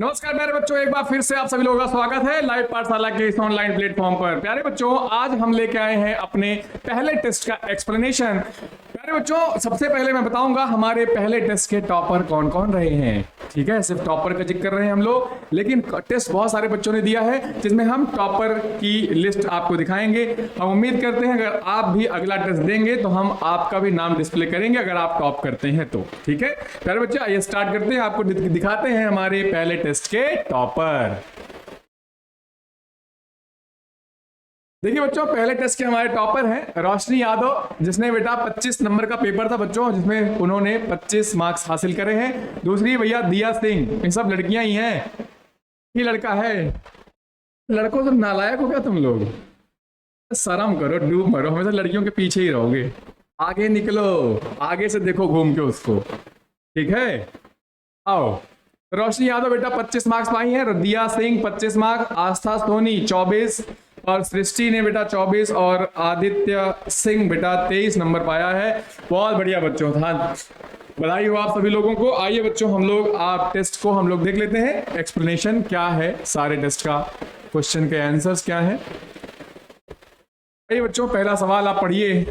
नमस्कार प्यारे बच्चों, एक बार फिर से आप सभी लोगों का स्वागत है लाइव पाठशाला के इस ऑनलाइन प्लेटफॉर्म पर। प्यारे बच्चों, आज हम लेके आए हैं अपने पहले टेस्ट का एक्सप्लेनेशन। प्यारे बच्चों, सबसे पहले मैं बताऊंगा हमारे पहले टेस्ट के टॉपर कौन कौन रहे हैं। ठीक है, सिर्फ टॉपर का जिक्र कर रहे हैं हम लोग, लेकिन टेस्ट बहुत सारे बच्चों ने दिया है जिसमें हम टॉपर की लिस्ट आपको दिखाएंगे। हम उम्मीद करते हैं अगर आप भी अगला टेस्ट देंगे तो हम आपका भी नाम डिस्प्ले करेंगे अगर आप टॉप करते हैं तो। ठीक है प्यारे बच्चों, आइए स्टार्ट करते हैं, आपको दिखाते हैं हमारे पहले टेस्ट के टॉपर। देखिए बच्चों, पहले टेस्ट के हमारे टॉपर हैं रोशनी यादव, जिसने बेटा 25 नंबर का पेपर था बच्चों, जिसमें उन्होंने 25 मार्क्स हासिल करे हैं। दूसरी भैया दिया सिंह, ये सब लड़कियां ही हैं, ये लड़का है। लड़कों से नालायक हो क्या तुम लोग? शर्म करो, डूब मरो, हमेशा लड़कियों के पीछे ही रहोगे। आगे निकलो, आगे से देखो घूम के उसको। ठीक है, आओ। रोशनी यादव बेटा 25 मार्क्स पाई है, दिया सिंह 25 मार्क्स, आस्था सोनी 24 और सृष्टि ने बेटा 24 और आदित्य सिंह बेटा 23 नंबर पाया है। बहुत बढ़िया बच्चों था, बधाई हो आप सभी लोगों को। आइए बच्चों, हम लोग आप टेस्ट को हम लोग देख लेते हैं, एक्सप्लेनेशन क्या है सारे टेस्ट का, क्वेश्चन के आंसर्स क्या है। आइए बच्चों, पहला सवाल आप पढ़िए,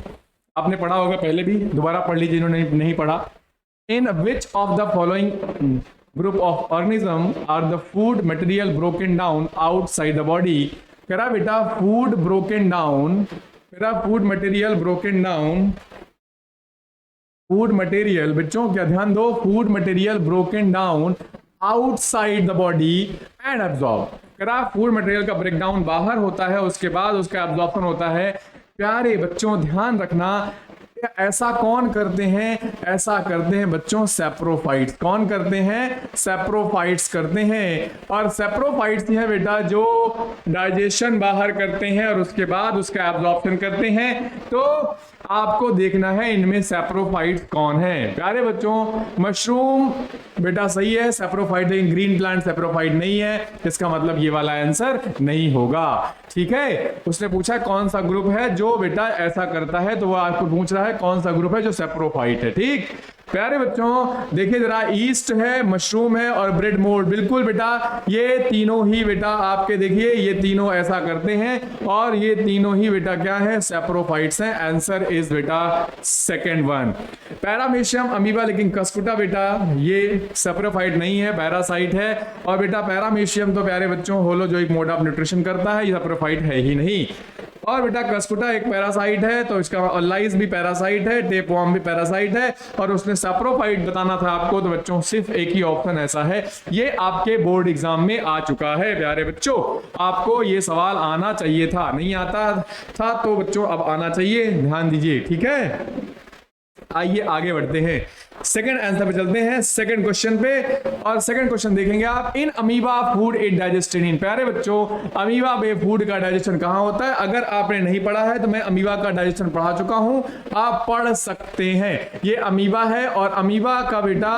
आपने पढ़ा होगा पहले भी, दोबारा पढ़ लीजिए जिन्होंने नहीं पढ़ा। In which of the following group of organism are the food material broken down outside the body? कह रहा बेटा food broken down, कह रहा food material broken down, food material बच्चों क्या ध्यान दो, food material broken down outside the body and absorb। कह रहा फूड मटेरियल का ब्रेकडाउन बाहर होता है, उसके बाद उसका एब्जॉर्प्शन होता है। प्यारे बच्चों ध्यान रखना, ऐसा कौन करते हैं? ऐसा करते हैं बच्चों सेप्रोफाइट्स। कौन करते हैं? सेप्रोफाइट्स करते हैं। और सेप्रोफाइट्स ही है बेटा जो डाइजेशन बाहर करते हैं और उसके बाद उसका एब्जॉर्प्शन करते हैं। तो आपको देखना है इनमें सेप्रोफाइट्स कौन है। प्यारे बच्चों, मशरूम बेटा सही है, सेप्रोफाइट, लेकिन ग्रीन प्लांट सेप्रोफाइट नहीं है, इसका मतलब ये वाला आंसर नहीं होगा। ठीक है, उसने पूछा कौन सा ग्रुप है जो बेटा ऐसा करता है, तो वो आपको पूछ रहा है कौन सा ग्रुप है जो सेप्रोफाइट है। ठीक प्यारे बच्चों, देखिए जरा, ईस्ट है, मशरूम है और ब्रेड मोल्ड। बिल्कुल बेटा, ये तीनों ही बेटा आपके देखिए, ये तीनों ऐसा करते हैं और ये तीनों ही बेटा क्या है? सेप्रोफाइट्स हैं। आंसर इज बेटा सेकंड वन। पैरामीशियम अमीबा, लेकिन कस्कुटा बेटा ये सेप्रोफाइट नहीं है, पैरासाइट है। और बेटा पैरामीशियम तो प्यारे बच्चों होलोजोइक मोड ऑफ न्यूट्रिशन करता है, ये सेप्रोफाइट है ही नहीं। और बेटा कस्कुटा एक पैरासाइट है, तो इसका लाइस भी पैरासाइट है, टेपवर्म भी पैरासाइट है, और उसने सेप्रोफाइट बताना था आपको, तो बच्चों सिर्फ एक ही ऑप्शन ऐसा है। ये आपके बोर्ड एग्जाम में आ चुका है प्यारे बच्चों, आपको ये सवाल आना चाहिए था, नहीं आता था तो बच्चों अब आना चाहिए, ध्यान दीजिए। ठीक है, आइए आगे बढ़ते हैं, सेकंड आंसर पे चलते हैं, सेकंड क्वेश्चन पे। और सेकंड क्वेश्चन देखेंगे आप, in amoeba food it digested इन। प्यारे बच्चों, अमीबा में फूड का डाइजेशन कहां होता है? अगर आपने नहीं पढ़ा है तो मैं अमीबा का डाइजेशन पढ़ा चुका हूं, आप पढ़ सकते हैं। ये अमीबा है और अमीबा का बेटा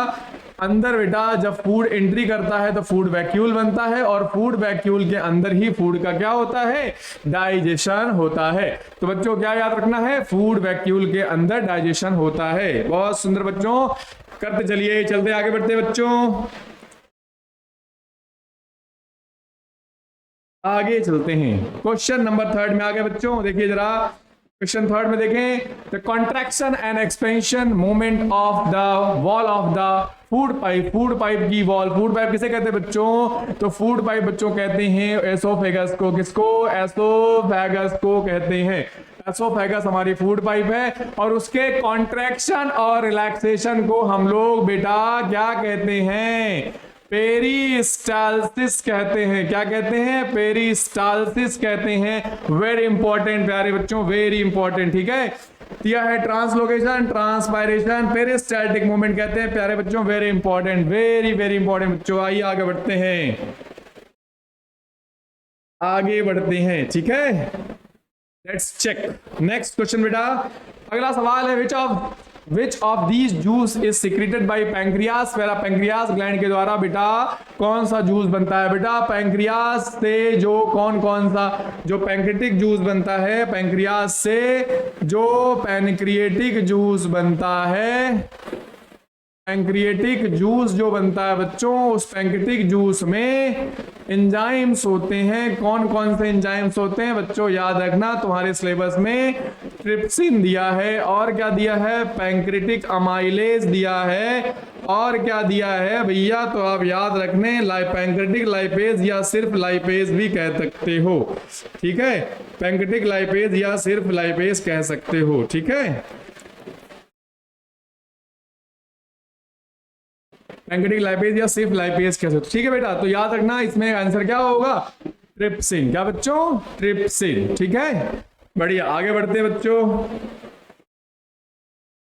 अंदर बेटा जब फूड एंट्री करता है तो फूड वैक्यूल बनता है, और फूड वैक्यूल के अंदर ही फूड का क्या होता है? डाइजेशन होता है। तो बच्चों क्या याद रखना है? फूड वैक्यूल के अंदर डाइजेशन होता है। बहुत सुंदर बच्चों, करते चलिए, चलते आगे बढ़ते बच्चों, आगे चलते हैं। क्वेश्चन नंबर थर्ड में आगे बच्चों, देखिए जरा, क्वेश्चन थर्ड में देखें, the contraction and expansion movement of the wall of the food pipe. Food pipe की वॉल, फूड पाइप किसे कहते हैं बच्चों? तो फूड पाइप बच्चों कहते हैं एसोफेगस को। किसको? एसोफेगस को कहते हैं। एसोफेगस हमारी फूड पाइप है, और उसके कॉन्ट्रैक्शन और रिलैक्सेशन को हम लोग बेटा क्या कहते हैं? पेरिस्टाल्सिस कहते हैं। क्या कहते हैं? पेरिस्टाल्सिस कहते हैं। वेरी इंपॉर्टेंट प्यारे बच्चों, वेरी इंपॉर्टेंट। ठीक है, दिया है ट्रांसलोकेशन, ट्रांसपायरेशन, पेरिस्टाल्टिक मूवमेंट कहते हैं प्यारे बच्चों, very important, very very important बच्चों। आइए आगे बढ़ते हैं, आगे बढ़ते हैं। ठीक है, लेट्स चेक नेक्स्ट क्वेश्चन बेटा। अगला सवाल है, which of these juice is secreted by pancreas. पहला पैंक्रियास ग्लैंड के द्वारा बेटा कौन सा जूस बनता है? बेटा पैंक्रियास से जो कौन सा जो पैंक्रियाटिक जूस बनता है, पैंक्रियास से जो पैनक्रिएटिक जूस बनता है, पैंक्रिएटिक जूस जो बनता है बच्चों, उस पैंक्रिएटिक जूस में एंजाइम्स होते हैं। कौन कौन से एंजाइम्स होते हैं बच्चों, याद रखना, तुम्हारे सिलेबस में ट्रिप्सिन दिया है, और क्या दिया है, पैंक्रिएटिक अमाइलेज दिया है, और क्या दिया है भैया, तो आप याद रखने पैंक्रिएटिक लाइपेज या सिर्फ लाइपेज भी कह सकते हो, ठीक है, पैंक्रिएटिक लाइपेज या सिर्फ लाइपेज कह सकते हो, ठीक है। पैंक्रिएटिक लाइपेज या सिर्फ लाइपेज कह सकते हो, ठीक है बेटा। तो याद रखना इसमें आंसर क्या होगा, ट्रिप्सिन। क्या बच्चों, ट्रिप्सिन, ठीक है। बढ़िया, आगे बढ़ते हैं बच्चों,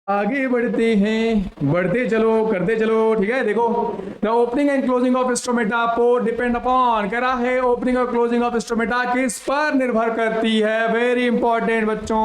आगे बढ़ते हैं, बढ़ते चलो, करते चलो, ठीक है। देखो, the opening and closing of stomata pore depend upon, कह रहा है ओपनिंग और क्लोजिंग ऑफ स्टोमेटा किस पर निर्भर करती है। वेरी इंपॉर्टेंट बच्चों,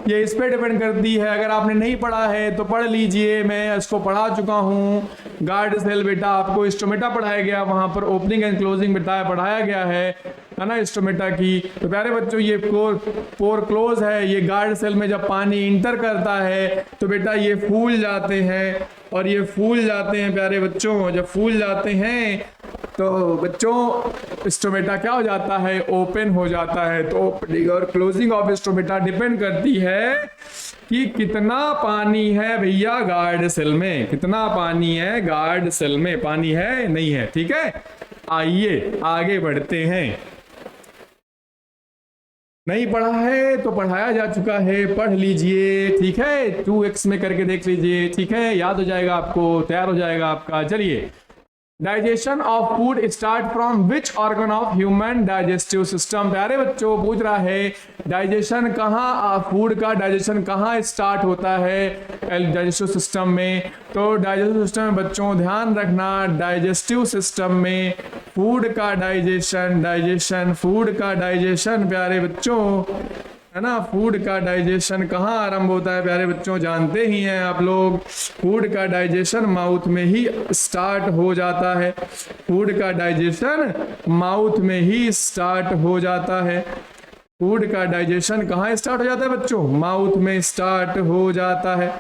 ये इस पे डिपेंड करती है। अगर आपने नहीं पढ़ा है तो पढ़ लीजिए, मैं इसको पढ़ा चुका हूँ। गार्ड सेल बेटा आपको स्टोमेटा पढ़ाया गया, वहां पर ओपनिंग एंड क्लोजिंग पढ़ाया गया है ना स्टोमेटा की। तो प्यारे बच्चों, ये पोर क्लोज है, ये गार्ड सेल में जब पानी इंटर करता है तो बेटा ये फूल जाते हैं, और ये फूल जाते हैं प्यारे बच्चों। जब फूल जाते हैं तो बच्चों स्टोमेटा क्या हो जाता है, ओपन हो जाता है। तो ओपनिंग और क्लोजिंग ऑफ स्टोमेटा डिपेंड करती है कि कितना पानी है भैया गार्ड सेल में, कितना पानी है गार्ड सेल में, पानी है नहीं है, ठीक है। आइए आगे बढ़ते हैं। नहीं पढ़ा है तो पढ़ाया जा चुका है, पढ़ लीजिए, ठीक है। 2x में करके देख लीजिए, ठीक है, याद हो जाएगा आपको, तैयार हो जाएगा आपका। चलिए, digestion of food start from which organ of human digestive system. प्यारे बच्चों, पूछ रहा है डाइजेशन कहाँ, फूड का डाइजेशन कहाँ स्टार्ट होता है डाइजेस्टिव सिस्टम में। तो डाइजेस्टिव सिस्टम में बच्चों ध्यान रखना, डाइजेस्टिव सिस्टम में फूड का डाइजेशन फूड का डाइजेशन प्यारे बच्चों, है ना, फूड का डाइजेशन कहाँ आरंभ होता है प्यारे बच्चों, जानते ही हैं आप लोग। फूड का डाइजेशन माउथ में ही स्टार्ट हो जाता है, फूड का डाइजेशन माउथ में ही स्टार्ट हो जाता है। फूड का डाइजेशन कहाँ स्टार्ट हो जाता है बच्चों, माउथ में स्टार्ट हो जाता है।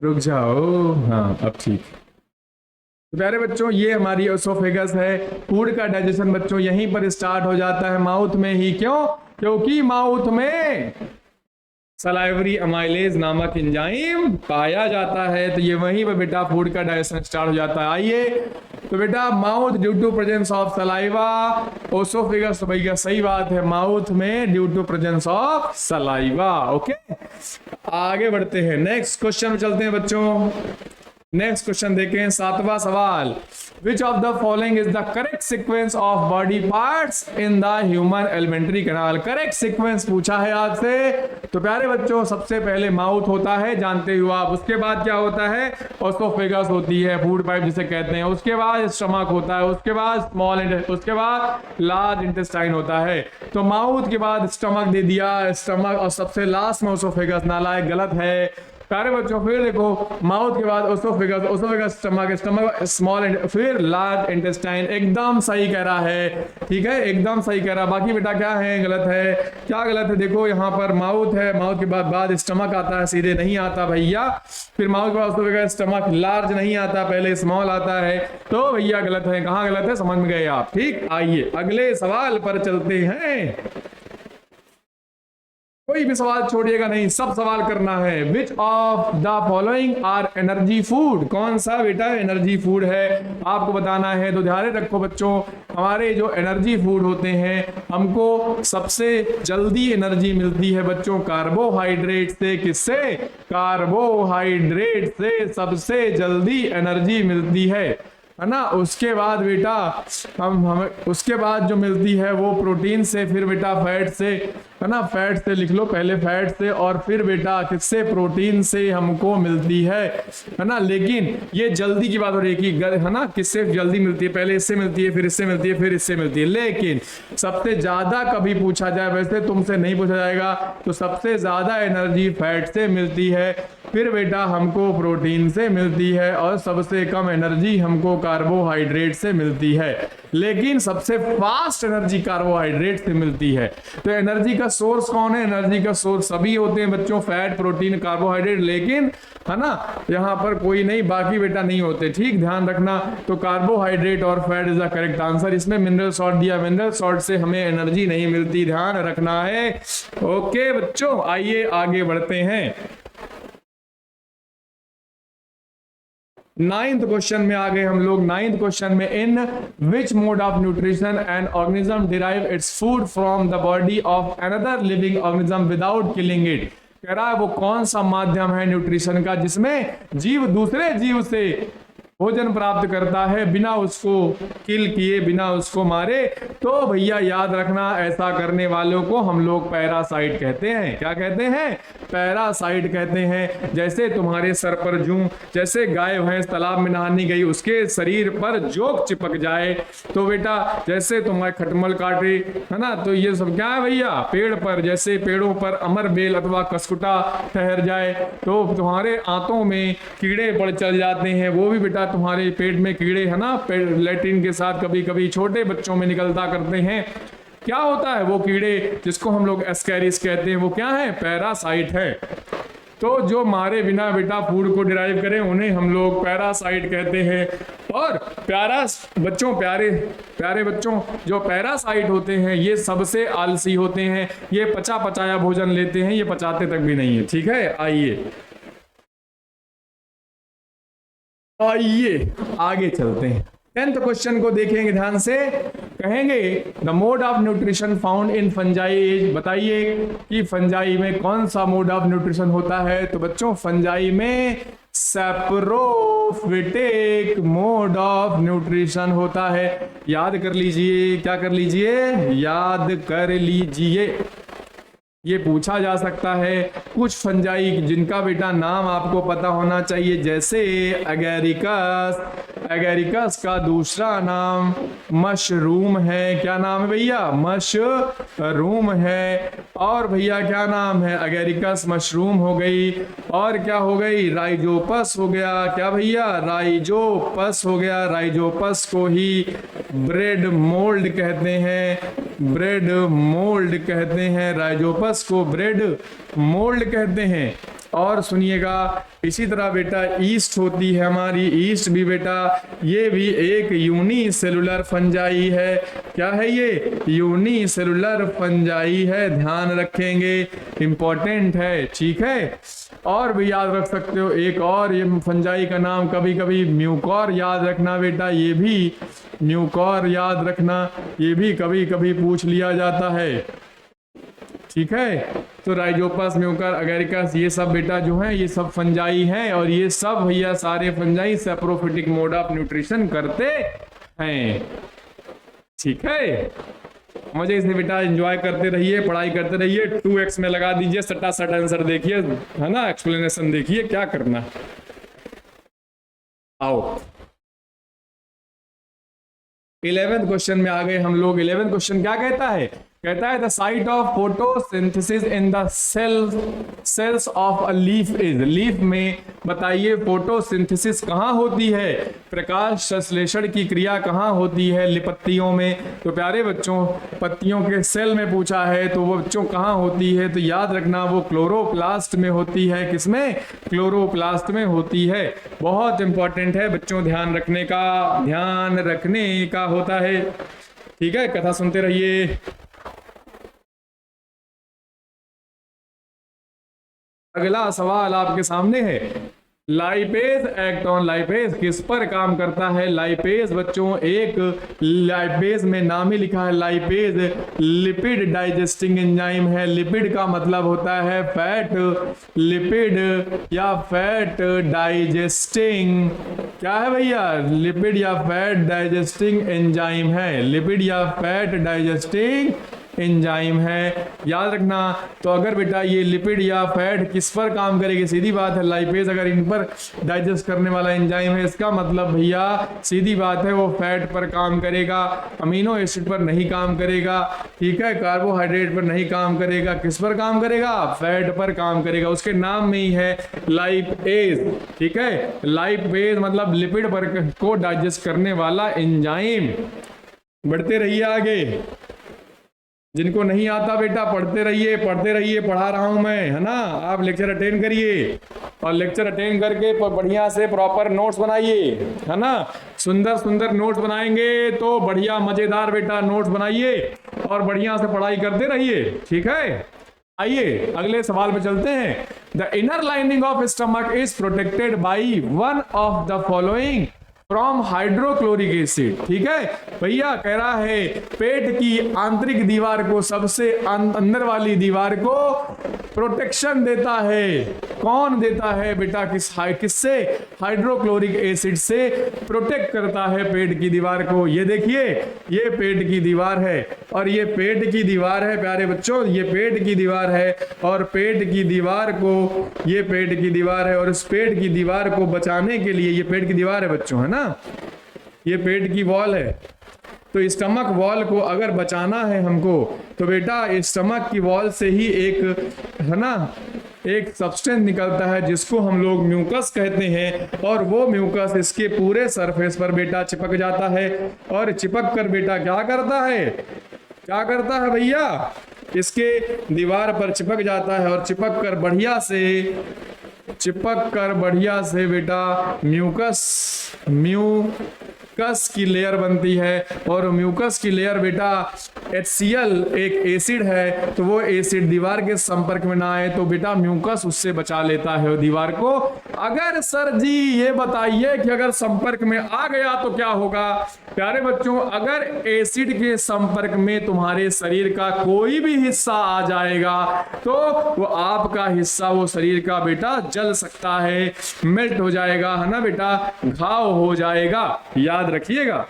रुक जाओ, हाँ अब ठीक। तो प्यारे बच्चों, ये हमारी एसोफेगस है। फूड का डाइजेशन बच्चों यहीं पर स्टार्ट हो जाता है, माउथ में ही। क्यों, क्योंकि माउथ में सलाइवरी अमाइलेज नामक एंजाइम पाया जाता है। तो ये वहीं पर बेटा फूड का डाइजेशन स्टार्ट हो जाता है। आइए, तो बेटा mouth due to presence of saliva, oesophagus, तो भैया सही बात है, माउथ में due to presence of saliva. Okay, आगे बढ़ते हैं, नेक्स्ट क्वेश्चन में चलते हैं बच्चों। नेक्स्ट क्वेश्चन देखें, 7वां सवाल, विच of the following is the correct sequence of body parts in the human alimentary canal. Correct sequence पूछा है आपसे। तो प्यारे बच्चों, सबसे पहले माउथ होता है, जानते हो आप। उसके बाद क्या होता है, ओसोफेगस होती है, फूड पाइप जिसे कहते हैं। उसके बाद स्टमक होता है, उसके बाद उसके बाद लार्ज इंटेस्टाइन होता है। तो माउथ के बाद स्टमक दे दिया, स्टमक, और सबसे लास्ट में ओसोफेगस। नालायक, गलत है प्यारे बच्चों। फिर देखो, माउथ के बाद oesophagus, oesophagus stomach, stomach small, फिर लार्ज इंटेस्टाइन। एकदम सही कह रहा है, ठीक है, एकदम सही कह रहा है। बाकी बेटा क्या है, गलत है। क्या गलत है, देखो यहाँ पर माउथ है, माउथ के बाद स्टमक आता है, सीधे नहीं आता भैया। फिर माउथ के बाद ओसोफेगस, स्टमक, लार्ज नहीं आता, पहले स्मॉल आता है। तो भैया गलत है, कहाँ गलत है, समझ में गए आप, ठीक। आइए अगले सवाल पर चलते हैं। कोई भी सवाल छोड़िएगा नहीं, सब सवाल करना है। Which of the following are energy food, कौन सा बेटा एनर्जी फूड है आपको बताना है। तो ध्यान रखो बच्चों, हमारे जो एनर्जी फूड होते हैं, हमको सबसे जल्दी एनर्जी मिलती है बच्चों कार्बोहाइड्रेट से। किससे, कार्बोहाइड्रेट से सबसे जल्दी एनर्जी मिलती है। है ना। उसके बाद बेटा हम उसके बाद जो मिलती है वो प्रोटीन से, फिर बेटा फैट से, है ना। फैट से लिख लो, पहले फैट से और फिर बेटा किससे, प्रोटीन से हमको मिलती है ना। लेकिन ये जल्दी की बात हो रही है, है ना, किससे जल्दी मिलती है, पहले इससे मिलती है, फिर इससे मिलती है, फिर इससे मिलती है। लेकिन सबसे ज्यादा कभी पूछा जाए, वैसे तुमसे नहीं पूछा जाएगा, तो सबसे ज्यादा एनर्जी फैट से मिलती है, फिर बेटा हमको प्रोटीन से मिलती है, और सबसे कम एनर्जी हमको कार्बोहाइड्रेट से मिलती है। लेकिन सबसे फास्ट एनर्जी कार्बोहाइड्रेट से मिलती है। तो एनर्जी का सोर्स कौन है, एनर्जी का सोर्स सभी होते हैं बच्चों, फैट, प्रोटीन, कार्बोहाइड्रेट, लेकिन है ना यहाँ पर कोई नहीं, बाकी बेटा नहीं होते, ठीक, ध्यान रखना। तो कार्बोहाइड्रेट और fat is the correct answer. इसमें मिनरल सॉल्ट दिया, मिनरल सॉल्ट से हमें एनर्जी नहीं मिलती, ध्यान रखना है। ओके बच्चों, आइए आगे बढ़ते हैं। 9th क्वेश्चन में आ गए हम लोग। 9th क्वेश्चन में, in which mode of nutrition an organism derive its food from the body of another living organism without killing it. कह रहा है वो कौन सा माध्यम है न्यूट्रिशन का जिसमें जीव दूसरे जीव से भोजन प्राप्त करता है बिना उसको किल किए, बिना उसको मारे। तो भैया याद रखना, ऐसा करने वालों को हम लोग पैरासाइट कहते हैं। क्या कहते हैं, पैरासाइट कहते हैं। जैसे तुम्हारे सर पर जूं, जैसे गाय भैंस तालाब में नहाने गई, उसके शरीर पर जोक चिपक जाए, तो बेटा जैसे तुम्हारे खटमल काटे, है ना, तो ये सब क्या है भैया, पेड़ पर, जैसे पेड़ों पर अमर बेल अथवा कसकुटा ठहर जाए, तो तुम्हारे आंतों में कीड़े पड़ चल जाते हैं। वो भी बेटा तुम्हारे पेट में कीड़े, है ना, लैट्रिन के साथ कभी कभी छोटे बच्चों में निकलता करते हैं। क्या होता है वो कीड़े, जिसको हम लोग एस्कैरिस कहते हैं, वो क्या है, पैरासाइट है। तो जो मारे बिना बेटा फूड को डिराइव करें उन्हें हम लोग पैरासाइट कहते हैं। और प्यारे बच्चों जो पैरासाइट होते हैं ये सबसे आलसी होते हैं, ये पचा पचाया भोजन लेते हैं, ये पचाते तक भी नहीं है। ठीक है, आइए आगे चलते हैं। 10th क्वेश्चन को देखेंगे ध्यान से। कहेंगे the mode of nutrition found in fungi, बताइए कि फंजाई में कौन सा मोड ऑफ न्यूट्रिशन होता है। तो बच्चों फंजाई में सैप्रोफिटिक मोड ऑफ न्यूट्रिशन होता है। याद कर लीजिए, क्या कर लीजिए, याद कर लीजिए। ये पूछा जा सकता है कुछ फंजाई जिनका बेटा नाम आपको पता होना चाहिए, जैसे एगेरिकस। एगेरिकस का दूसरा नाम मशरूम है। क्या नाम है भैया, मशरूम है। और भैया क्या नाम है, एगेरिकस मशरूम हो गई, और क्या हो गई, राइजोपस हो गया। क्या भैया, राइजोपस हो गया। राइजोपस को ही ब्रेड मोल्ड कहते हैं, ब्रेड मोल्ड कहते हैं, राइजोपस को ब्रेड मोल्ड कहते हैं। और सुनिएगा इसी तरह बेटा ईस्ट होती है हमारी, ईस्ट भी बेटा ये भी एक यूनिसेलुलर फंजाई है। क्या है ये, यूनिसेलुलर फंजाई है, ध्यान रखेंगे, इंपॉर्टेंट है। ठीक है, और भी याद रख सकते हो एक और ये फंजाई का नाम, कभी कभी म्यूकॉर याद रखना बेटा, ये भी म्यूकॉर याद रखना, ये भी कभी कभी पूछ लिया जाता है। ठीक है, तो राइजोपस, म्यूकर, एगेरिकस ये सब बेटा जो है ये सब फंजाई हैं, और ये सब भैया सारे fungi saprophytic mode of nutrition करते हैं। ठीक है, मजे से बेटा एंजॉय करते रहिए, पढ़ाई करते रहिए। 2x में लगा दीजिए, सटा सट आंसर देखिए, है ना, एक्सप्लेनेशन देखिए क्या करना। आओ 11th क्वेश्चन में आ गए हम लोग। 11th क्वेश्चन क्या कहता है, कहता है the site of photosynthesis in the cells of a leaf is. Leaf में बताइए फोटोसिंथेसिस कहाँ होती है, प्रकाश संश्लेषण की क्रिया कहाँ होती है पत्तियों में। तो प्यारे बच्चों पत्तियों के सेल में पूछा है, तो वो बच्चों कहाँ होती है, तो याद रखना वो क्लोरोप्लास्ट में होती है। किसमें, क्लोरोप्लास्ट में होती है। बहुत इंपॉर्टेंट है बच्चों, ध्यान रखने का होता है। ठीक है, कथा सुनते रहिए। अगला सवाल आपके सामने है, लाइपेज एक्ट ऑन, लाइपेज किस पर काम करता है? लाइपेज बच्चों एक लाइपेज में नाम ही लिखा है लाइपेज लिपिड डाइजेस्टिंग एंजाइम है। लिपिड का मतलब होता है फैट, लिपिड या फैट डाइजेस्टिंग, क्या है भैया? लिपिड या फैट डाइजेस्टिंग एंजाइम है, लिपिड या फैट डाइजेस्टिंग एंजाइम है, याद रखना। तो अगर बेटा ये लिपिड या फैट किस पर काम करेगी? सीधी बात है लाइपेज अगर इन पर डाइजेस्ट करने वाला एंजाइम है, इसका मतलब भैया सीधी बात है वो फैट पर काम करेगा, अमीनो एसिड पर नहीं काम करेगा, ठीक है, कार्बोहाइड्रेट पर नहीं काम करेगा, किस पर काम करेगा? फैट पर काम करेगा। उसके नाम में ही है लाइपेज, ठीक है। लाइपेज मतलब लिपिड पर को डाइजेस्ट करने वाला एंजाइम। बढ़ते रहिए आगे, जिनको नहीं आता बेटा पढ़ते रहिए, पढ़ते रहिए, पढ़ा रहा हूं मैं, है ना। आप लेक्चर अटेंड करिए और लेक्चर अटेंड करके बढ़िया से प्रॉपर नोट्स बनाइए, है ना। सुंदर सुंदर नोट्स बनाएंगे तो बढ़िया मजेदार बेटा नोट्स बनाइए और बढ़िया से पढ़ाई करते रहिए, ठीक है। आइए अगले सवाल पे चलते हैं। The inner lining of stomach is protected by one of the following from hydrochloric acid, ठीक है भैया। कह रहा है पेट की आंतरिक दीवार को, सबसे अंदर वाली दीवार को प्रोटेक्शन देता है, कौन देता है बेटा? किससे? हाइड्रोक्लोरिक एसिड से प्रोटेक्ट करता है पेट की दीवार को। ये देखिए ये पेट की दीवार है और ये पेट की दीवार है प्यारे बच्चों, ये पेट की दीवार है और पेट की दीवार को, ये पेट की दीवार है और इस पेट की दीवार को बचाने के लिए, ये पेट की दीवार है बच्चों, है ना, ये पेट की वॉल है। तो स्टमक वॉल को अगर बचाना है हमको तो बेटा स्टमक की वॉल से ही एक, है ना, एक सब्सटेंस निकलता है जिसको हम लोग म्यूकस कहते हैं और वो म्यूकस इसके पूरे सरफेस पर बेटा चिपक जाता है और चिपक कर बेटा क्या करता है? क्या करता है भैया? इसके दीवार पर चिपक जाता है और चिपक कर बढ़िया से बेटा म्यूकस की लेयर बनती है और म्यूकस की लेयर बेटा HCl एक एसिड है, तो वो एसिड दीवार के संपर्क में ना आए तो बेटा म्यूकस उससे बचा लेता है दीवार को। अगर सर जी ये बताइए कि अगर संपर्क में आ गया तो क्या होगा? प्यारे बच्चों अगर एसिड के संपर्क में तुम्हारे शरीर का कोई भी हिस्सा आ जाएगा तो वो आपका हिस्सा, वो शरीर का बेटा जल सकता है, मेल्ट हो जाएगा, है ना बेटा, घाव हो जाएगा, याद रखिएगा,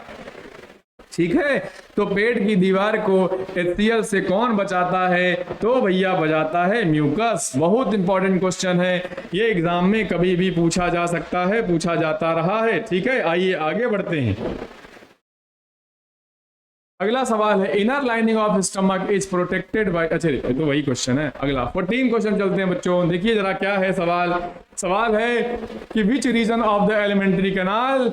ठीक है। तो पेट की दीवार को HCl से कौन बचाता है? तो भैया बचाता है म्यूकस। बहुत इंपॉर्टेंट क्वेश्चन है ये, एग्जाम में कभी भी पूछा जा सकता है, पूछा जाता रहा है, ठीक है। आइए आगे बढ़ते हैं। अगला सवाल है inner lining of stomach is protected by, अच्छा तो वही क्वेश्चन है। अगला 14 क्वेश्चन चलते हैं बच्चों, देखिए जरा क्या है सवाल। सवाल है कि which region of the alimentary canal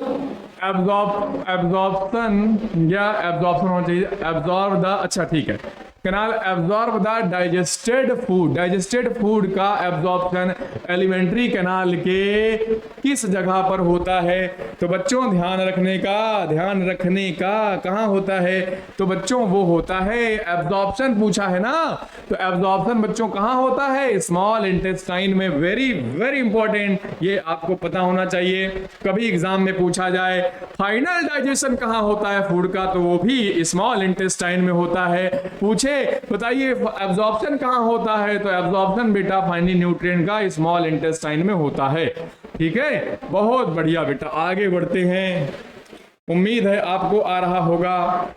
absorption या एब्जॉर्प्शन होना चाहिए, एब्जॉर्ब द, अच्छा ठीक है, canal absorb the digested food. Digested food का एब्जॉर्प्शन एलिमेंट्री कैनाल के किस जगह पर होता है? तो बच्चों ध्यान रखने का कहाँ होता है? तो बच्चों वो होता है, एब्जॉर्प्शन पूछा है ना, तो एब्जॉर्प्शन बच्चों कहाँ होता है? स्मॉल इंटेस्टाइन में। वेरी वेरी इंपॉर्टेंट, ये आपको पता होना चाहिए, कभी एग्जाम में पूछा जाए। फाइनल डाइजेशन कहाँ होता है फूड का? तो वो भी स्मॉल इंटेस्टाइन में होता है। पूछे बताइए एब्जॉर्प्शन कहाँ होता है? तो एब्जॉर्प्शन बेटा फाइनल न्यूट्रिएंट का स्मॉल इंटेस्टाइन में होता है, ठीक है। बहुत बढ़िया बेटा, आगे बढ़ते हैं, उम्मीद है आपको आ रहा होगा।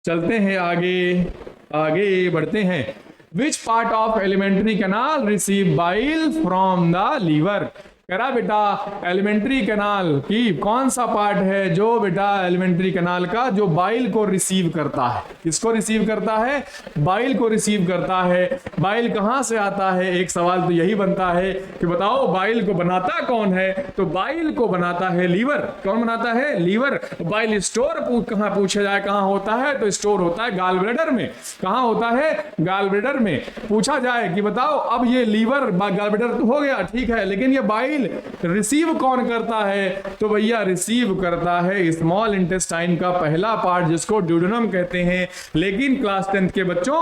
चलते हैं आगे बढ़ते हैं। Which part of alimentary canal receive bile from the liver? कह रहा बेटा एलिमेंट्री कैनाल की कौन सा पार्ट है जो बेटा एलिमेंट्री कैनाल का जो बाइल को रिसीव करता है? किसको रिसीव करता है? बाइल को रिसीव करता है। बाइल कहां से आता है? एक सवाल तो यही बनता है कि बताओ बाइल को बनाता कौन है? तो बाइल को बनाता है लीवर। कौन बनाता है? लीवर। बाइल स्टोर कहां पूछा जाए कहां होता है? तो स्टोर होता है गाल ब्लैडर में। कहां होता है? गाल ब्लैडर में। पूछा जाए कि बताओ अब ये लीवर गाल ब्लैडर तो हो गया, ठीक है, लेकिन ये बाइल रिसीव कौन करता है? तो भैया रिसीव करता है स्मॉल इंटेस्टाइन का पहला पार्ट जिसको ड्यूडेनम कहते हैं। लेकिन क्लास 10th के बच्चों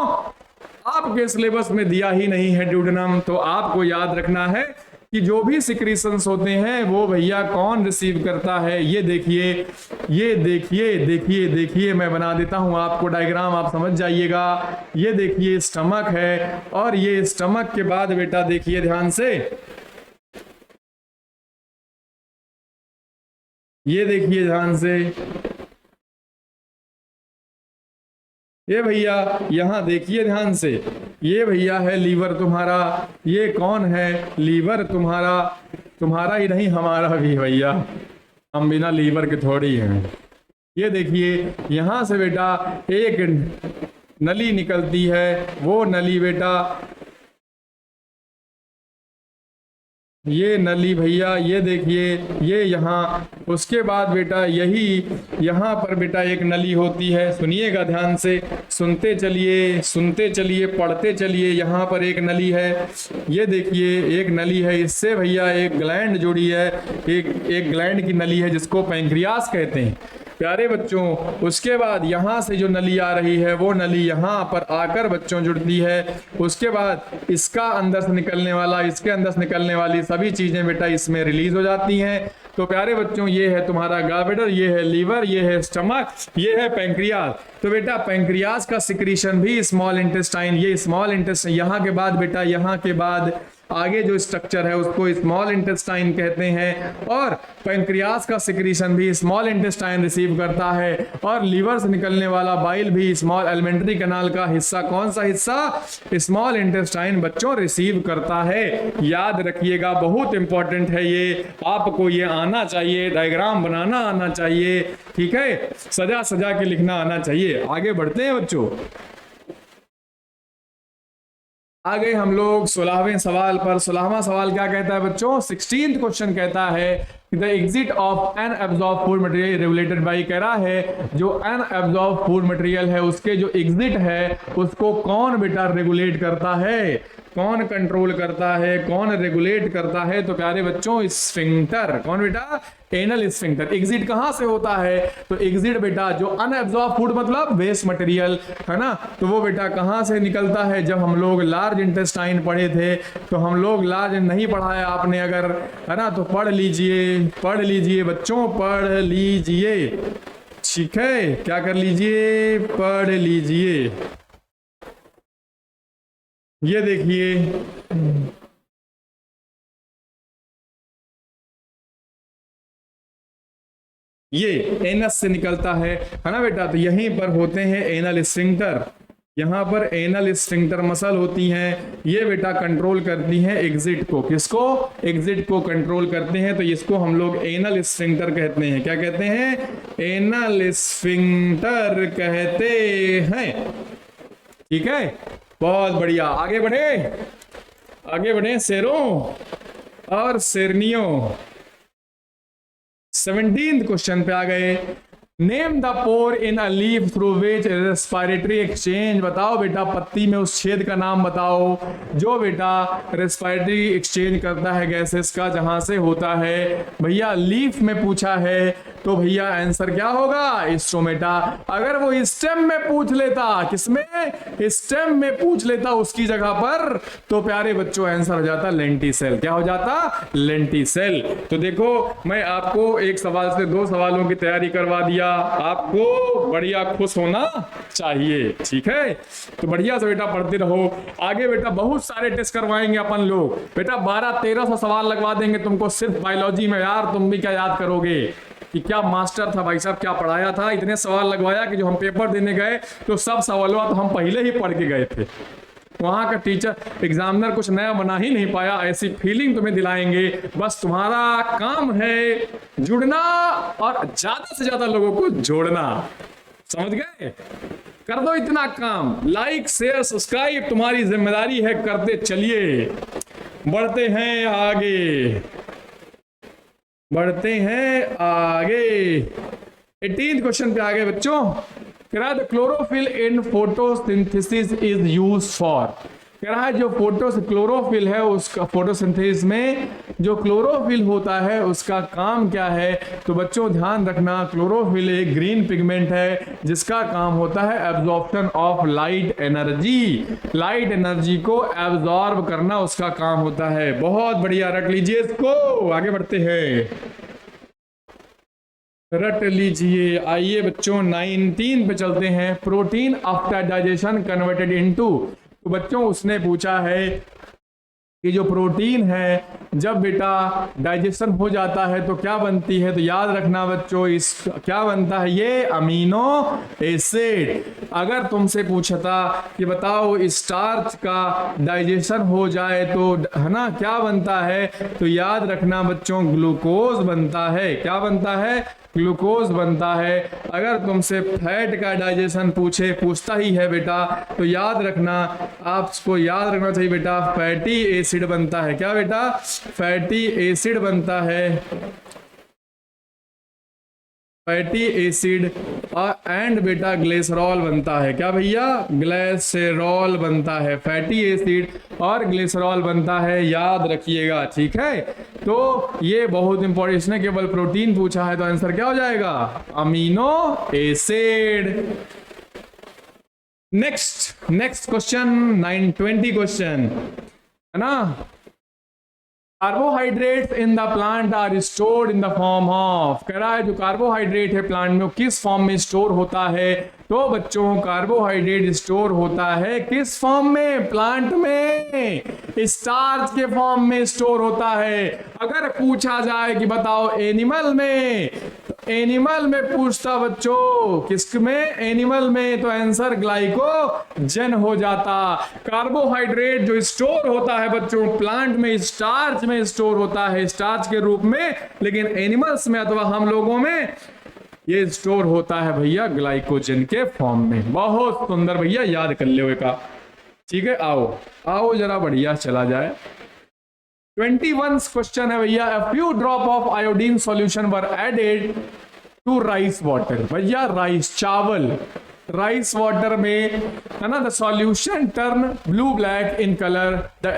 आपके सिलेबस में दिया ही नहीं है ड्यूडेनम, तो आपको याद रखना है कि जो भी सिक्रीशंस होते हैं वो भैया कौन रिसीव करता है। ये देखिए, ये देखिए, देखिए देखिए, मैं बना देता हूं आपको डायग्राम, आप समझ जाइएगा। ये देखिए स्टमक है, और ये स्टमक के बाद बेटा देखिए ध्यान से, ये देखिए ध्यान से, ये भैया यहां देखिए ध्यान से, ये भैया है लीवर तुम्हारा। ये कौन है? लीवर तुम्हारा, तुम्हारा ही नहीं हमारा भी भैया, हम बिना लीवर के थोड़ी हैं। ये देखिए यहां से बेटा एक नली निकलती है, वो नली बेटा, ये नली भैया, ये देखिए, ये यहाँ, उसके बाद बेटा यही यहाँ पर बेटा एक नली होती है। सुनिएगा ध्यान से, सुनते चलिए, सुनते चलिए, पढ़ते चलिए। यहाँ पर एक नली है, ये देखिए एक नली है, इससे भैया एक ग्लैंड जुड़ी है, एक ग्लैंड की नली है जिसको पैंक्रियास कहते हैं प्यारे बच्चों। उसके बाद यहाँ से जो नली आ रही है वो नली यहाँ पर आकर बच्चों जुड़ती है। उसके बाद इसका अंदर से निकलने वाला, इसके अंदर से निकलने वाली सभी चीजें बेटा इसमें रिलीज हो जाती हैं। तो प्यारे बच्चों ये है तुम्हारा गॉलब्लैडर, ये है लीवर, ये है स्टमक, ये है पैंक्रियास। तो बेटा पैंक्रियास का सिक्रीशन भी स्मॉल इंटेस्टाइन, ये स्मॉल इंटेस्टाइन, यहाँ के बाद बेटा, यहाँ के बाद आगे जो स्ट्रक्चर है उसको स्मॉल इंटेस्टाइन कहते हैं। और पैंक्रियास का सिक्रीशन भी स्मॉल इंटेस्टाइन रिसीव करता है, और लीवर से निकलने वाला बाइल भी स्मॉल एलिमेंट्री कैनाल का हिस्सा, कौन सा हिस्सा? स्मॉल इंटेस्टाइन बच्चों रिसीव करता है। याद रखिएगा, बहुत इंपॉर्टेंट है ये, आपको ये आना चाहिए, डायग्राम बनाना आना चाहिए, ठीक है, सजा सजा के लिखना आना चाहिए। आगे बढ़ते हैं बच्चों, आ गए हम लोग 16वें सवाल पर। 16वां सवाल क्या कहता है बच्चों? 16th क्वेश्चन कहता है the exit of an absorb food material regulated by, कह रहा है जो एन एब्जॉर्ब फूड मटेरियल है उसके जो एग्जिट है उसको कौन बेटा रेगुलेट करता है, कौन कंट्रोल करता है, कौन रेगुलेट करता है? तो प्यारे बच्चों स्फिंक्टर। कौन बेटा? Anal sphincter. एग्जिट कहां से होता है? तो एग्जिट बेटा जो अनएब्जॉर्ब फूड मतलब वेस्ट मटेरियल है ना, तो वो बेटा कहां से निकलता है? जब हम लोग लार्ज इंटेस्टाइन पढ़े थे, तो हम लोग लार्ज नहीं पढ़ाया आपने अगर, है ना, तो पढ़ लीजिए, पढ़ लीजिए बच्चों, पढ़ लीजिए, ठीक है, क्या कर लीजिए, पढ़ लीजिए। ये देखिए ये एनस से निकलता है ना बेटा, तो यहीं पर होते हैं एनल स्फिंक्टर, यहाँ पर एनल स्फिंक्टर मसल होती हैं, ये बेटा कंट्रोल करती हैं एग्जिट को। किसको? एग्जिट को कंट्रोल करते हैं, तो इसको हम लोग एनल स्फिंक्टर कहते हैं। क्या कहते हैं? एनल स्फिंक्टर कहते हैं, ठीक है, बहुत बढ़िया। आगे बढ़े, आगे बढ़े शेरों और शेरनियों। 17th क्वेश्चन पे आ गए। Name the pore in a leaf through which respiratory exchange, बताओ बेटा पत्ती में उस छेद का नाम बताओ जो बेटा रेस्पिरेटरी एक्सचेंज करता है गैसेस का, जहां से होता है भैया लीफ में पूछा है, तो भैया आंसर क्या होगा? स्टोमेटा। अगर वो स्टेम में पूछ लेता, किसमें? स्टेम में पूछ लेता उसकी जगह पर, तो प्यारे बच्चों आंसर हो जाता लेंटिसेल। क्या हो जाता? लेंटिसेल। तो देखो मैं आपको एक सवाल से 2 सवालों की तैयारी करवा दिया, आपको बढ़िया खुश होना चाहिए, ठीक है, तो बढ़िया से बेटा पढ़ते रहो। आगे बेटा बहुत सारे टेस्ट करवाएंगे अपन लोग, बेटा 1200-1300 सवाल लगवा देंगे तुमको सिर्फ बायोलॉजी में। यार तुम भी क्या याद करोगे कि क्या मास्टर था भाई साहब, क्या पढ़ाया था, इतने सवाल लगवाया कि जो हम पेपर देने गए तो सब सवालों तो हम पहले ही पढ़ के गए थे। वहां का टीचर एग्जामिनर कुछ नया बना ही नहीं पाया, ऐसी फीलिंग तुम्हें दिलाएंगे। बस तुम्हारा काम है जुड़ना और ज्यादा से ज्यादा लोगों को जोड़ना, समझ गए? कर दो इतना काम, लाइक शेयर सब्सक्राइब तुम्हारी जिम्मेदारी है, करते चलिए। बढ़ते हैं आगे, बढ़ते हैं आगे। 18th क्वेश्चन पे आगे बच्चों। The chlorophyll in photosynthesis is used for, कह रहा है जो क्लोरोफिल है उसका फोटोसिंथेसिस में जो क्लोरोफिल होता है उसका काम क्या है। तो बच्चों ध्यान रखना, क्लोरोफिल एक ग्रीन पिगमेंट है जिसका काम होता है absorption of light energy, light energy को एब्जॉर्ब करना उसका काम होता है। बहुत बढ़िया, रट लीजिए इसको, आगे बढ़ते हैं, रट लीजिए। आइए बच्चों 19 पे चलते हैं। Protein after digestion converted into, तो बच्चों उसने पूछा है कि जो प्रोटीन है जब बेटा डाइजेशन हो जाता है तो क्या बनती है। तो याद रखना बच्चों, इस क्या बनता है, ये अमीनो एसिड। अगर तुमसे पूछता कि बताओ स्टार्च का डाइजेशन हो जाए तो है ना क्या बनता है, तो याद रखना बच्चों ग्लूकोज बनता है। क्या बनता है, ग्लूकोज बनता है। अगर तुमसे फैट का डाइजेशन पूछता ही है बेटा, तो याद रखना, आपको याद रखना चाहिए बेटा फैटी एसिड बनता है। क्या बेटा, फैटी एसिड बनता है, फैटी एसिड एंड बेटा ग्लिसरॉल बनता है। क्या भैया, ग्लिसरॉल बनता है, फैटी एसिड और ग्लिसरॉल बनता है, याद रखिएगा, ठीक है। तो ये बहुत इंपॉर्टेंट, इसने केवल प्रोटीन पूछा है तो आंसर क्या हो जाएगा, amino acid. Next question 920 question है ना। Carbohydrates in the plant are stored in the form of, कह रहा है जो कार्बोहाइड्रेट है प्लांट में किस फॉर्म में स्टोर होता है। तो बच्चों कार्बोहाइड्रेट स्टोर होता है किस फॉर्म में, प्लांट में स्टार्च के फॉर्म में स्टोर होता है। अगर पूछा जाए कि बताओ एनिमल में, एनिमल में पूछता बच्चों किस में, एनिमल में, तो आंसर ग्लाइकोजन हो जाता। कार्बोहाइड्रेट जो स्टोर होता है बच्चों प्लांट में स्टार्च में स्टोर होता है, स्टार्च के रूप में, लेकिन एनिमल्स में अथवा हम लोगों में ये स्टोर होता है भैया ग्लाइकोजन के फॉर्म में। बहुत सुंदर भैया, याद कर ले का, ठीक है। आओ जरा बढ़िया चला जाए। 21 क्वेश्चन है भैया, a few drop of iodine solution were added to rice water. भैया राइस, चावल, राइस वाटर में है ना, the solution turn blue black in colour,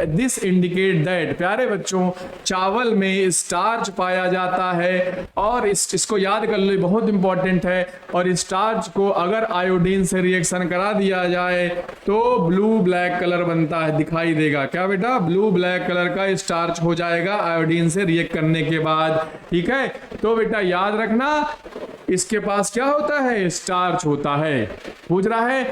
this indicate that. प्यारे बच्चों चावल में स्टार्च पाया जाता है और इसको याद कर लो, बहुत इंपॉर्टेंट है। और स्टार्च को अगर आयोडीन से रिएक्शन करा दिया जाए तो ब्लू ब्लैक कलर बनता है, दिखाई देगा। क्या बेटा, ब्लू ब्लैक कलर का स्टार्च हो जाएगा आयोडीन से रिएक्ट करने के बाद, ठीक है। तो बेटा याद रखना इसके पास क्या होता है, स्टार्च होता है। पूछ रहा है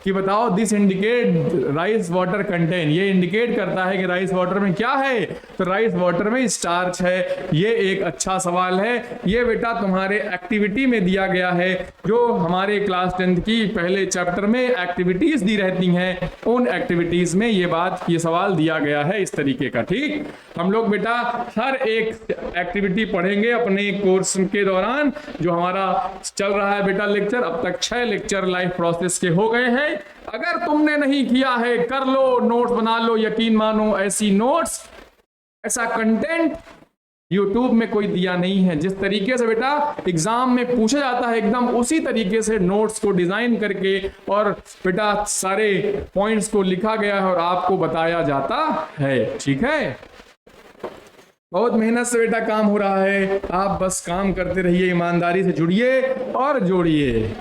कि बताओ this indicate rice water contain, ये इंडिकेट करता है कि राइस वाटर में क्या है, तो राइस वाटर में स्टार्च है। ये एक अच्छा सवाल है, ये बेटा तुम्हारे एक्टिविटी में दिया गया है, जो हमारे क्लास 10th की पहले चैप्टर में एक्टिविटीज दी रहती हैं, उन एक्टिविटीज में ये सवाल दिया गया है इस तरीके का, ठीक। हम लोग बेटा हर एक एक्टिविटी पढ़ेंगे अपने कोर्स के दौरान, जो हमारा चल रहा है बेटा लेक्चर। अब तक 6 लेक्चर लाइफ प्रोसेस के हो गए हैं। अगर तुमने नहीं किया है कर लो, नोट्स बना लो, यकीन मानो ऐसी नोट्स, ऐसा कंटेंट YouTube में कोई दिया नहीं है। जिस तरीके से बेटा एग्जाम में पूछा जाता है एकदम उसी तरीके से नोट्स को डिजाइन करके और बेटा सारे पॉइंट्स को लिखा गया है और आपको बताया जाता है, ठीक है। बहुत मेहनत से बेटा काम हो रहा है, आप बस काम करते रहिए, ईमानदारी से जुड़िए और जोड़िए।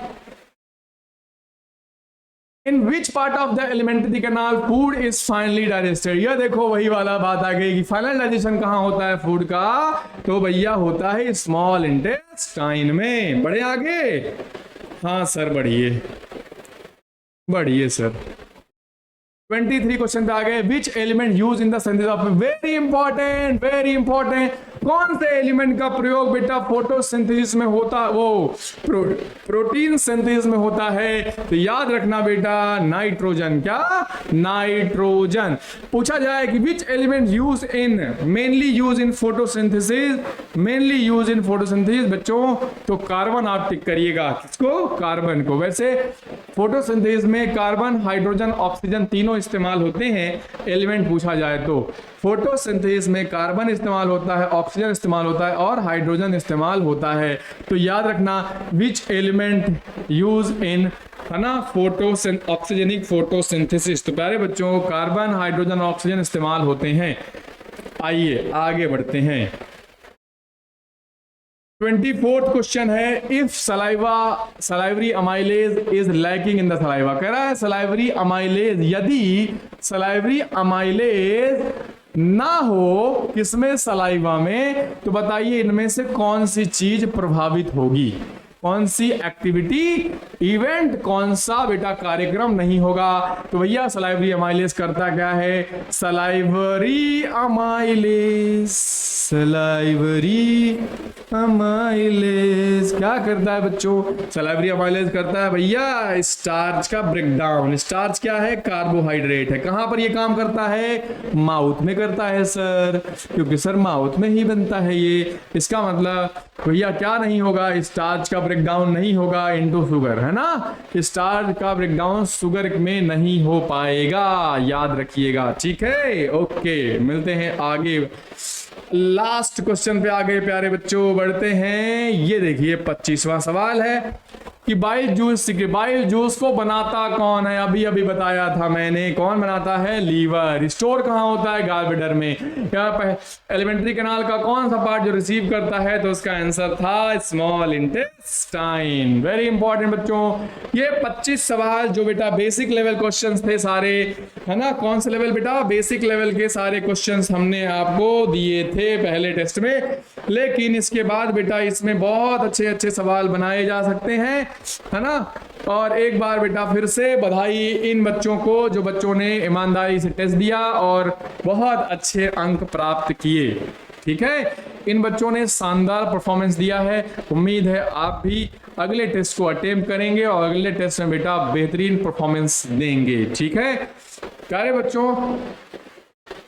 In which part of the alimentary canal food is finally digested? यह देखो वही वाला बात आ गई कि फाइनल डाइजेशन कहाँ होता है फूड का, तो भैया होता है स्मॉल इंटेस्टाइन में। बढ़े आगे, हाँ सर बढ़िए सर। 23 क्वेश्चन पे आ गए, which element use in the synthesis of, very important, कौन से एलिमेंट का प्रयोग बेटा फोटोसिंथेसिस में होता, वो प्रोटीन सिंथेसिस में होता है। तो याद रखना बेटा नाइट्रोजन। क्या, नाइट्रोजन। पूछा जाए कि which element use in, mainly use in photosynthesis, बच्चों तो कार्बन आप टिक करिएगा, किसको, कार्बन को। वैसे फोटोसिंथेसिस में कार्बन, हाइड्रोजन, ऑक्सीजन तीनों इस्तेमाल होते हैं। एलिमेंट पूछा जाए तो फोटोसिंथेसिस में कार्बन इस्तेमाल होता है, ऑक्सीजन इस्तेमाल होता है और हाइड्रोजन इस्तेमाल होता है। तो याद रखना विच एलिमेंट यूज इन, है ना, ऑक्सीजनिक फोटोसिंथेसिस। तो प्यारे बच्चों कार्बन, हाइड्रोजन, ऑक्सीजन इस्तेमाल होते हैं। आइए आगे बढ़ते हैं। 24th क्वेश्चन है, if salivary amylase is lacking in the saliva. कह रहा है सलाइवरी अमाइलेज, यदि सलाइवरी अमाइलेज ना हो किसमें, सलाइवा में, तो बताइए इनमें से कौन सी चीज प्रभावित होगी, कौन सी एक्टिविटी, इवेंट, कौन सा बेटा कार्यक्रम नहीं होगा। तो भैया सलाइवरी अमाइलेज करता क्या है, सलाइवरी अमाइलेज, सलाइवरी अमाइलेज क्या करता है बच्चों, सलाइवरी अमाइलेज करता है भैया स्टार्च का ब्रेकडाउन। स्टार्च क्या है, कार्बोहाइड्रेट है। कहां पर ये काम करता है, माउथ में करता है सर, क्योंकि सर माउथ में ही बनता है ये। इसका मतलब भैया क्या नहीं होगा, स्टार्च का ब्रेकडाउन नहीं होगा इनटू शुगर, है ना, स्टार्च का ब्रेकडाउन शुगर में नहीं हो पाएगा, याद रखिएगा, ठीक है। ओके, मिलते हैं आगे, लास्ट क्वेश्चन पे आ गए प्यारे बच्चों, बढ़ते हैं। ये देखिए 25वां सवाल है कि बाइल जूस को बनाता कौन है, अभी अभी बताया था मैंने, कौन बनाता है, लीवर। स्टोर कहां होता है, गॉलब्लैडर में। यहाँ पर एलिमेंट्री कैनाल का कौन सा पार्ट जो रिसीव करता है, तो उसका आंसर था स्मॉल इंटेस्टाइन। वेरी इंपॉर्टेंट बच्चों, ये 25 सवाल जो बेटा बेसिक लेवल क्वेश्चंस थे सारे, है ना, कौन से लेवल बेटा, बेसिक लेवल के सारे क्वेश्चंस हमने आपको दिए थे पहले टेस्ट में। लेकिन इसके बाद बेटा इसमें बहुत अच्छे अच्छे सवाल बनाए जा सकते हैं, है ना। और एक बार बेटा फिर से बधाई इन बच्चों को जो बच्चों ने ईमानदारी से टेस्ट दिया और बहुत अच्छे अंक प्राप्त किए, ठीक है। इन बच्चों ने शानदार परफॉर्मेंस दिया है। उम्मीद है आप भी अगले टेस्ट को अटेम्प्ट करेंगे और अगले टेस्ट में बेटा बेहतरीन परफॉर्मेंस देंगे, ठीक है। प्यारे बच्चों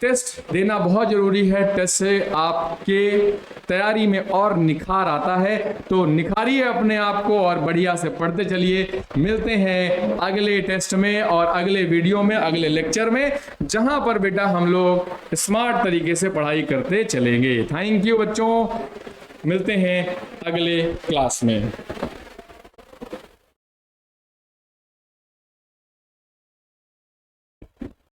टेस्ट देना बहुत जरूरी है, टेस्ट से आपके तैयारी में और निखार आता है। तो निखारिए अपने आप को और बढ़िया से पढ़ते चलिए। मिलते हैं अगले टेस्ट में और अगले वीडियो में, अगले लेक्चर में, जहां पर बेटा हम लोग स्मार्ट तरीके से पढ़ाई करते चलेंगे। थैंक यू बच्चों, मिलते हैं अगले क्लास में।